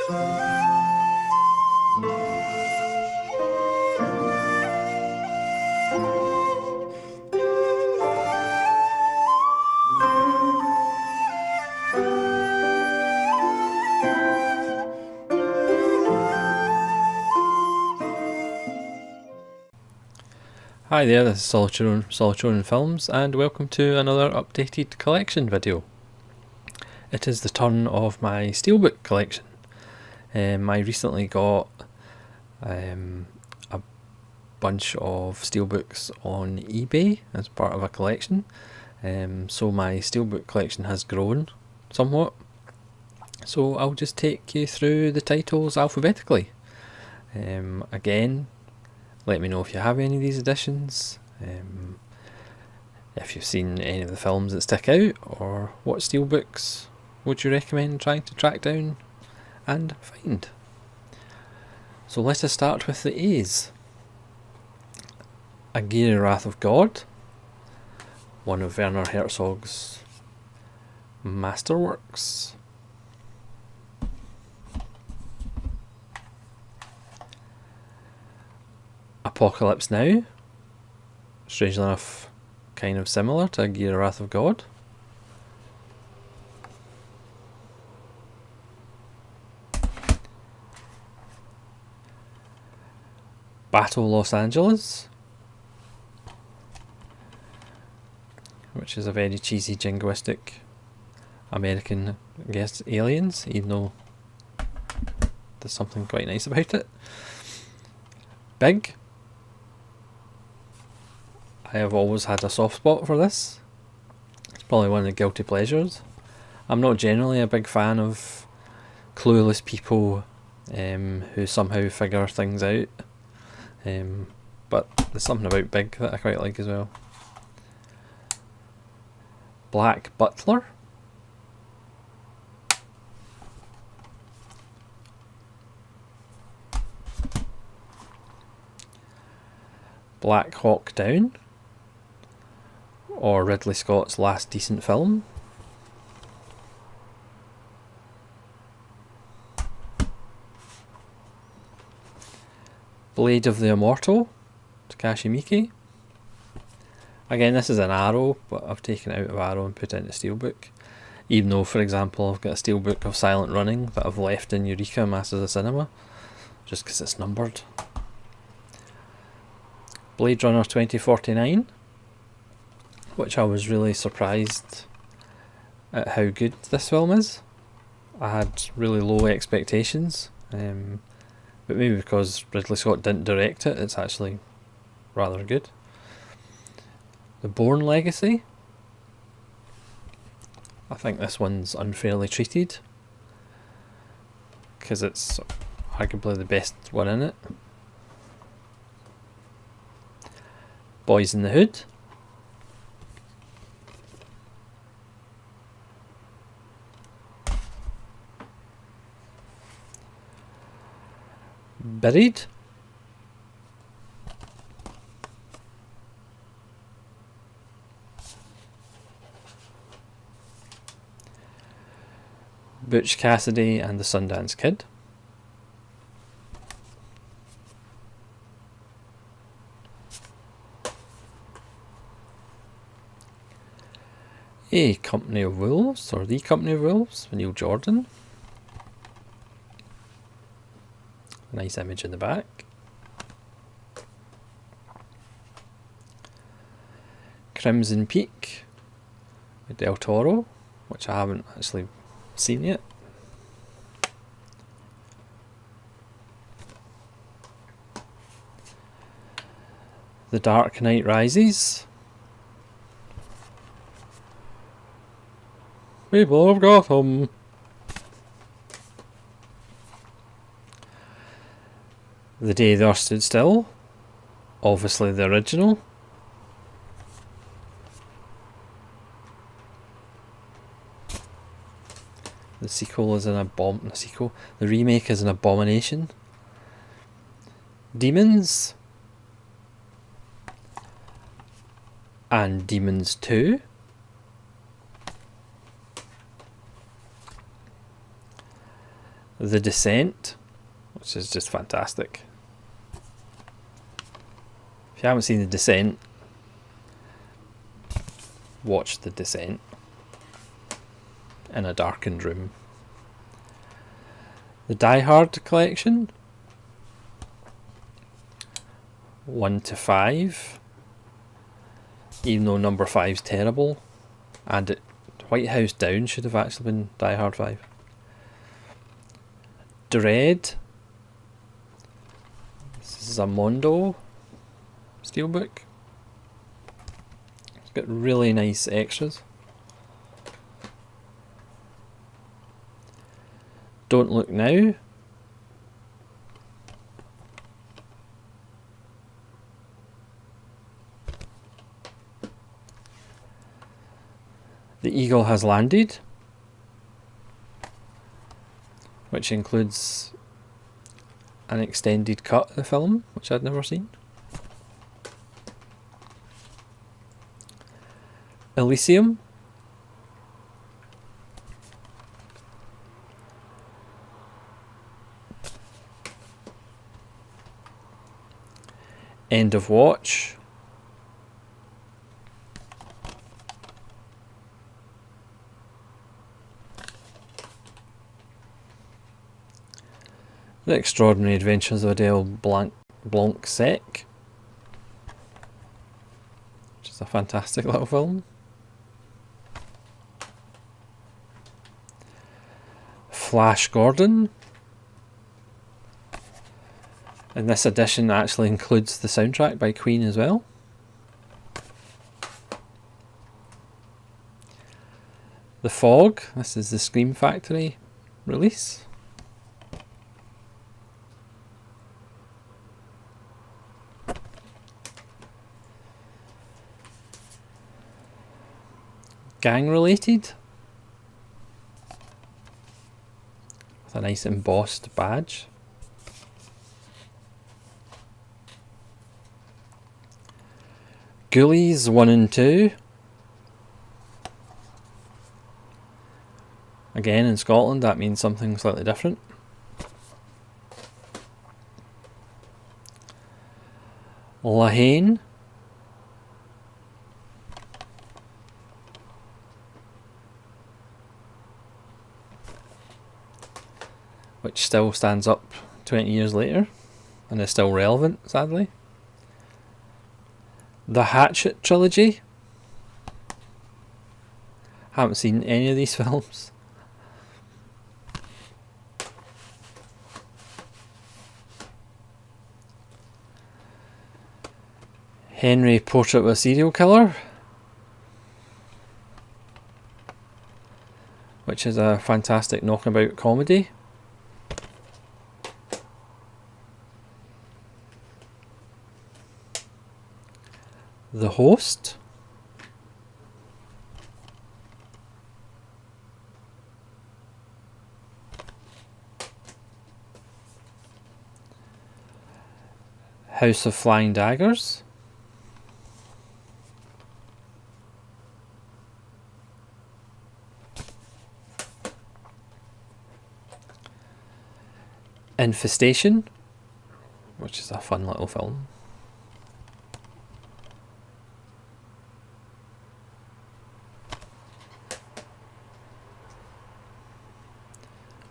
Hi there, this is Solitude Films, and welcome to another updated collection video. It is the turn of my Steelbook collection. I recently got a bunch of Steelbooks on eBay as part of a collection, so my Steelbook collection has grown somewhat. So I'll just take you through the titles alphabetically. Again, let me know if you have any of these editions, if you've seen any of the films that stick out, or what steelbooks would you recommend trying to track down and find. So let us start with the A's. Aguirre Wrath of God, one of Werner Herzog's masterworks. Apocalypse Now, strangely enough kind of similar to Aguirre Wrath of God. Battle Los Angeles, which is a very cheesy jingoistic American, I guess, aliens, even though there's something quite nice about it. Big, I have always had a soft spot for this. It's probably one of the guilty pleasures. I'm not generally a big fan of clueless people who somehow figure things out, but there's something about Big that I quite like as well. Black Butler, Black Hawk Down, or Ridley Scott's last decent film. Blade of the Immortal, Takashi Miike. Again, this is an Arrow, but I've taken it out of Arrow and put it into Steelbook. Even though, for example, I've got a Steelbook of Silent Running that I've left in Eureka Masters of Cinema, just because it's numbered. Blade Runner 2049, which I was really surprised at how good this film is. I had really low expectations, but maybe because Ridley Scott didn't direct it, it's actually rather good. The Bourne Legacy, I think this one's unfairly treated, because it's arguably the best one in it. Boys in the Hood, Buried, Butch Cassidy and the Sundance Kid, A Company of Wolves, or The Company of Wolves, with Neil Jordan. Nice image in the back. Crimson Peak with Del Toro, which I haven't actually seen yet. The Dark Knight Rises. People of Gotham. The Day the Earth Stood Still, obviously the original. The sequel is the remake is an abomination. Demons and Demons 2. The Descent, which is just fantastic. If you haven't seen The Descent, watch The Descent in a darkened room. The Die Hard collection, 1 to 5, even though number 5's terrible, and White House Down should have actually been Die Hard 5. Dread, this is a Mondo Steelbook. It's got really nice extras. Don't Look Now, The Eagle Has Landed, which includes an extended cut of the film, which I'd never seen. Elysium, End of Watch, The Extraordinary Adventures of Adele Blanc-Sec, which is a fantastic little film. Flash Gordon, and this edition actually includes the soundtrack by Queen as well. The Fog, this is the Scream Factory release. Gang Related, with a nice embossed badge. Ghoulies 1 and 2, again in Scotland that means something slightly different. Lahane, which still stands up 20 years later and is still relevant, sadly. The Hatchet trilogy, haven't seen any of these films. Henry, Portrait of a Serial Killer, which is a fantastic knockabout comedy. The Host, House of Flying Daggers, Infestation, which is a fun little film.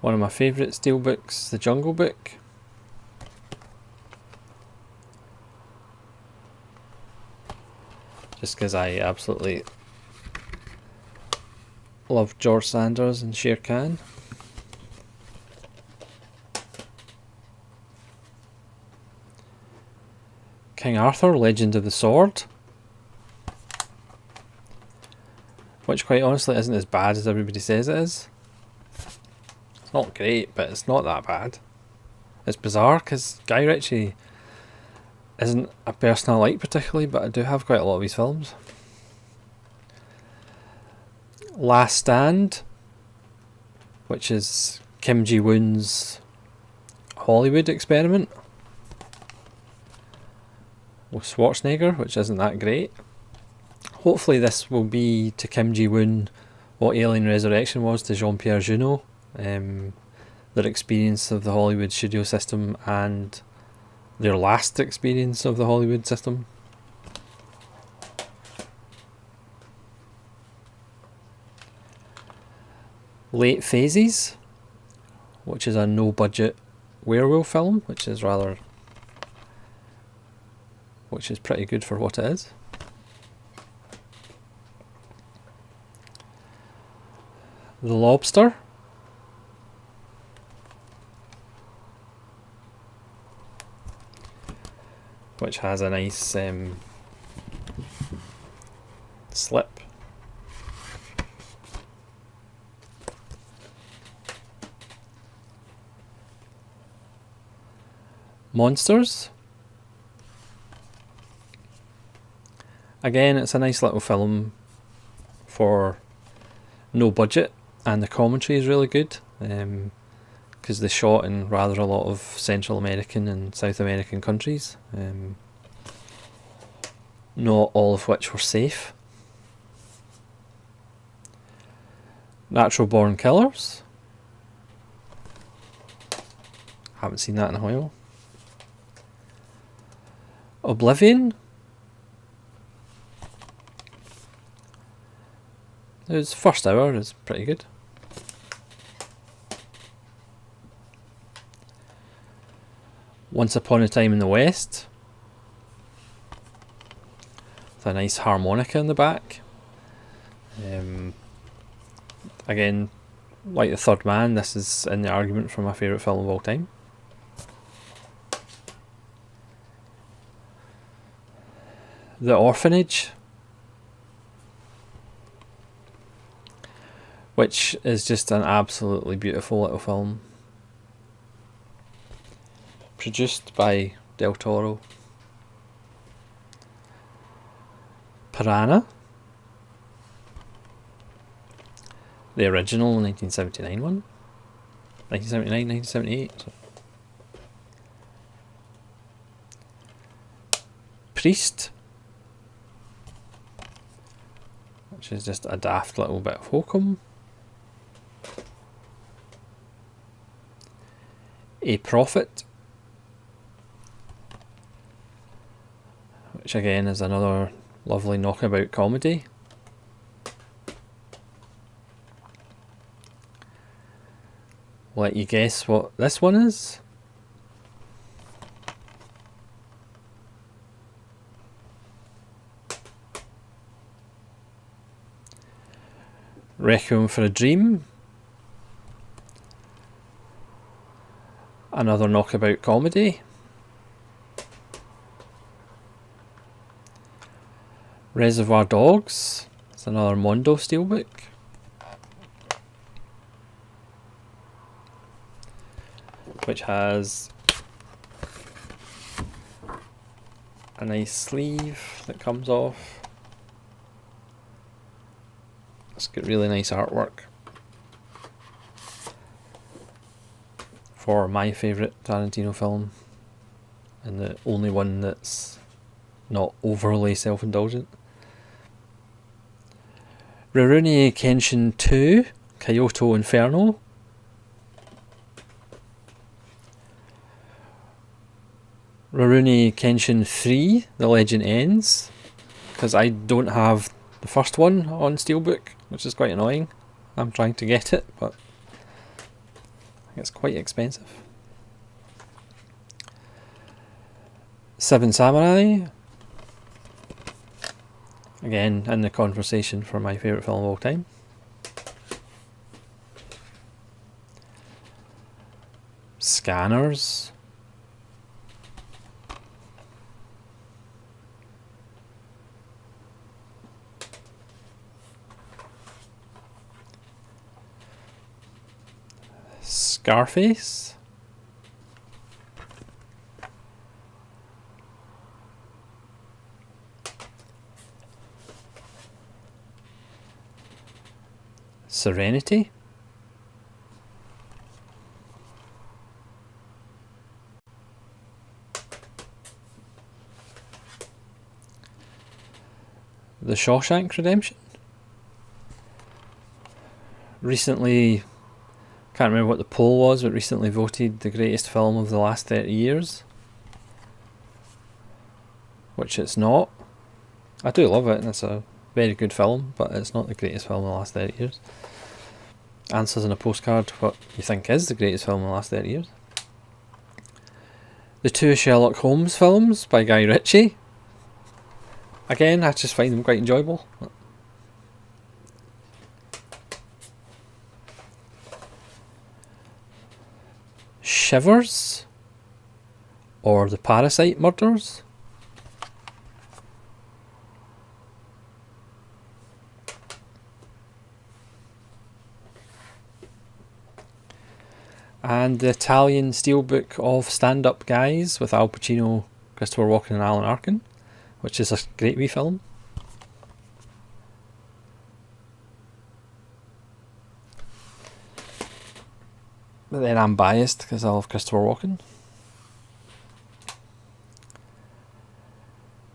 One of my favourite steelbooks, The Jungle Book. Just because I absolutely love George Sanders and Shere Khan. King Arthur, Legend of the Sword, which quite honestly isn't as bad as everybody says it is. It's not great, but it's not that bad. It's bizarre because Guy Ritchie isn't a person I like particularly, but I do have quite a lot of his films. Last Stand, which is Kim Ji-woon's Hollywood experiment with Schwarzenegger, which isn't that great. Hopefully this will be to Kim Ji-woon what Alien Resurrection was to Jean-Pierre Jeunet. their experience of the Hollywood studio system and their last experience of the Hollywood system. Late Phases, which is a no-budget werewolf film, which is pretty good for what it is. The Lobster, which has a nice slip. Monsters. Again, it's a nice little film for no budget, and the commentary is really good, because they shot in rather a lot of Central American and South American countries, not all of which were safe. Natural Born Killers. Haven't seen that in a while. Oblivion. His first hour is pretty good. Once Upon a Time in the West, with a nice harmonica in the back. Again, like The Third Man, this is in the argument for my favourite film of all time. The Orphanage, which is just an absolutely beautiful little film, produced by Del Toro. Piranha, the original 1979 one, 1979, 1978. Priest, which is just a daft little bit of hokum. A Prophet, which again is another lovely knockabout comedy. I'll let you guess what this one is. Requiem for a Dream, another knockabout comedy. Reservoir Dogs, it's another Mondo Steelbook. Which has a nice sleeve that comes off. It's got really nice artwork for my favourite Tarantino film, and the only one that's not overly self-indulgent. Rurouni Kenshin 2, Kyoto Inferno. Rurouni Kenshin 3, The Legend Ends, because I don't have the first one on Steelbook, which is quite annoying. I'm trying to get it, but I think it's quite expensive. Seven Samurai, again in the conversation for my favourite film of all time. Scanners. Scarface. Serenity. The Shawshank Redemption. Recently Can't remember what the poll was, but recently voted the greatest film of the last 30 years. Which it's not. I do love it, and it's a very good film, but it's not the greatest film in the last 30 years. Answers in a postcard what you think is the greatest film in the last 30 years. The two Sherlock Holmes films by Guy Ritchie. Again, I just find them quite enjoyable. Shivers, or The Parasite Murders. And the Italian Steelbook of Stand-Up Guys with Al Pacino, Christopher Walken and Alan Arkin, which is a great wee film. But then I'm biased because I love Christopher Walken.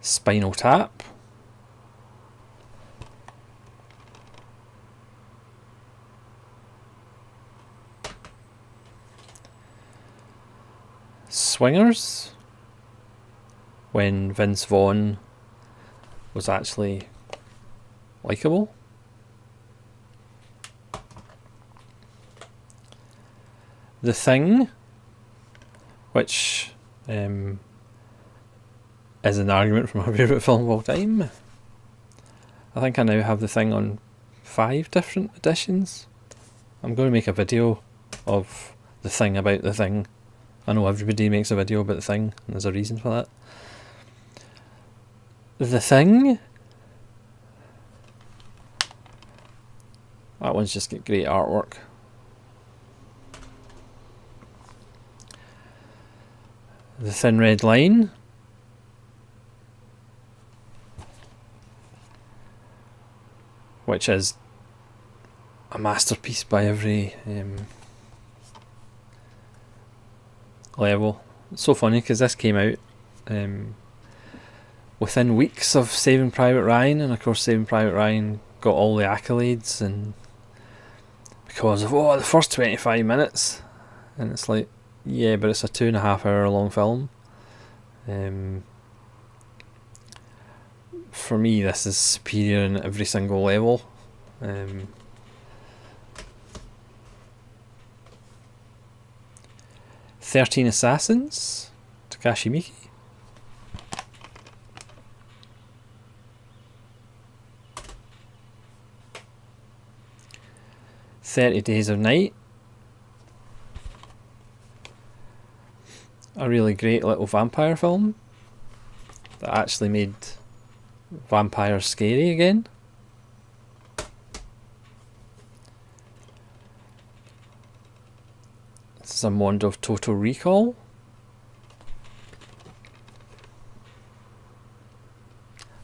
Spinal Tap. Swingers, when Vince Vaughn was actually likeable. The Thing, which is an argument for my favourite film of all time. I think I now have The Thing on 5 different editions. I'm going to make a video of The Thing about The Thing. I know everybody makes a video about The Thing, and there's a reason for that. The Thing. That one's just got great artwork. The Thin Red Line. Which is a masterpiece by every level. It's so funny because this came out within weeks of Saving Private Ryan, and of course Saving Private Ryan got all the accolades, and because of the first 25 minutes, and it's like, yeah, but it's a 2.5 hour long film. For me, this is superior in every single level. 13 Assassins, Takashi Miike. "30 Days of Night." A really great little vampire film that actually made vampires scary again. This is a mod of Total Recall.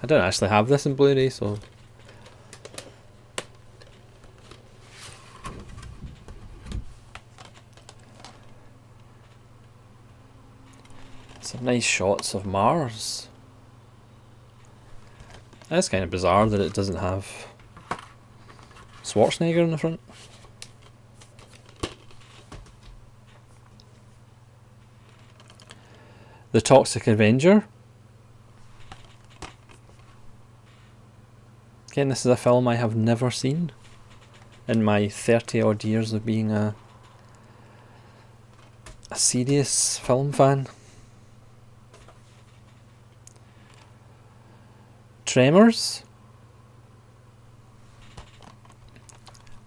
I don't actually have this in Blu-ray, so some nice shots of Mars. It's kind of bizarre that it doesn't have Schwarzenegger in the front. The Toxic Avenger. Again, this is a film I have never seen in my 30 odd years of being a serious film fan. Tremors.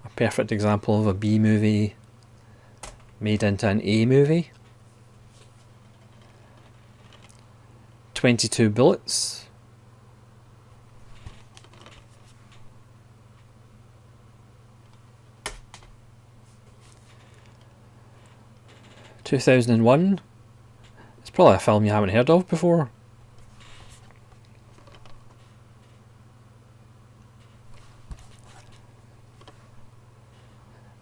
A perfect example of a B movie made into an A movie. 22 Bullets. (2001). It's probably a film you haven't heard of before.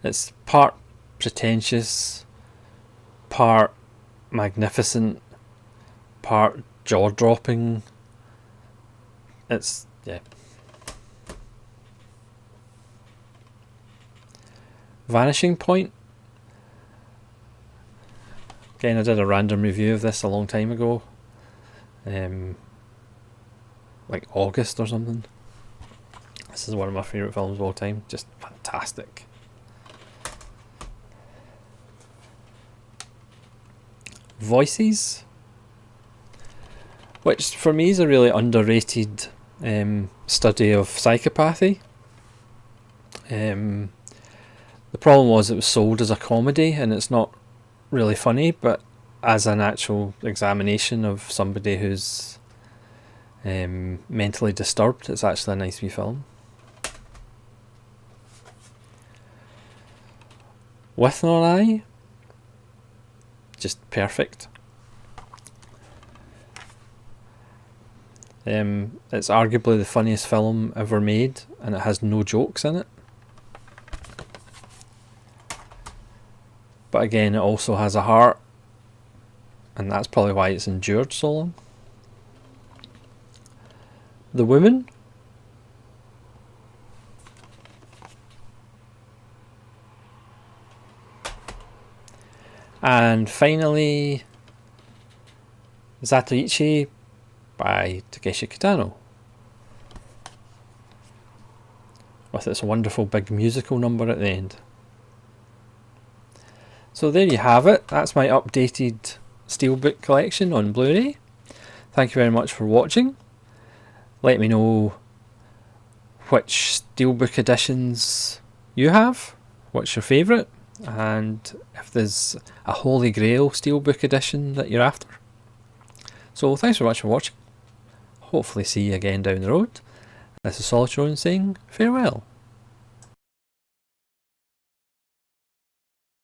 It's part pretentious, part magnificent, part jaw-dropping. It's, yeah. Vanishing Point, Again, I did a random review of this a long time ago, like August or something. This is one of my favourite films of all time, just fantastic. Voices, which for me is a really underrated study of psychopathy. The problem was it was sold as a comedy, and it's not really funny, but as an actual examination of somebody who's mentally disturbed, it's actually a nice wee film. With Nor I, just perfect. It's arguably the funniest film ever made, and it has no jokes in it. But again, it also has a heart, and that's probably why it's endured so long. The Woman. And finally, Zatoichi by Takeshi Kitano, with its wonderful big musical number at the end. So there you have it. That's my updated Steelbook collection on Blu-ray. Thank you very much for watching. Let me know which Steelbook editions you have, what's your favourite, and if there's a Holy Grail Steelbook edition that you're after. So thanks very much for watching. Hopefully see you again down the road. This is Solitude saying farewell.